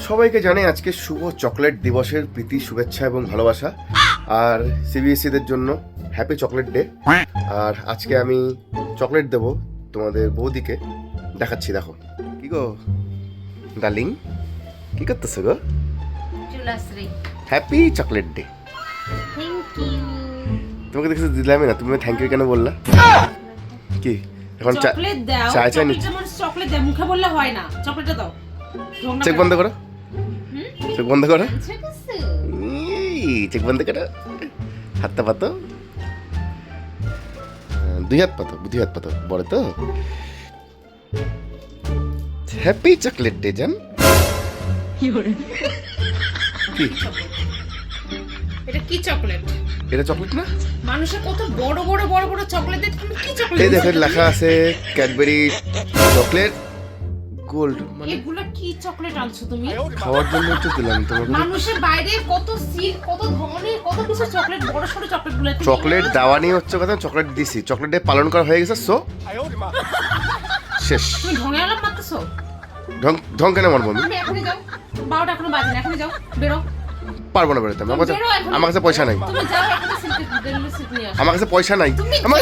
সবাইকে জানাই আজকে শুভ চকলেট দিবসের প্রীতি শুভেচ্ছা এবং ভালোবাসা। আর সিবিএসইদের জন্য হ্যাপি চকলেট ডে। আর আজকে আমি চকলেট দেব তোমাদের বৌদিকে, দেখাচ্ছি। দেখো কি গো ডার্লিং, কি করতেছো গো? Happy chocolate day. তোমাকে দেখে দিলামই না, তুমি থ্যাংক ইউ কেন বললা? কি এখন চকলেট দাও? চাই চাই চকলেট যেমন চকলেট দাও, মুখে বললে হয় না। চকলেটটা দাও। চেক বন্ধ করো, চেক বন্ধ করো, চেক বন্ধ করো। হাতটা পাতো, দুই হাত পাতো, দুই হাত পাতো, বড় তো। হ্যাপি চকলেট ডে জান। কি এটা কি চকলেট? এটা চকলেট না? মানুষের কত বড় বড় বড় বড় চকলেট দেখতে, তুমি কি চকলেট? এই দেখো লেখা আছে ক্যাডবেরি চকলেট গোল্ড। মানে এগুলা কি চকলেট আনছো তুমি? খাওয়ার জন্য তো দিলাম তোমাকে। মানুষের বাইরে কত সিল, কত ধরনের, কত কিছু চকলেট, বড় ছোট চকলেটগুলো। চকলেট দেওয়া নিয়ে হচ্ছে কথা, চকলেট দিছি, চকলেট ডে পালন করা হয়ে গেছে, সো শেষ। তুমি ঢঙে আলাপ মারতেছো? ঢং ঢং কেন মারবো আমি? তুমি এখনই যাও, 12টা এখনো বাজে না, এখনই যাও, বেরো। পারবো না বেরোতে, আমার কাছে পয়সা নাই। তুমি যাও, এখনই সিল নিয়ে আসো। আমার কাছে পয়সা নাই। আমার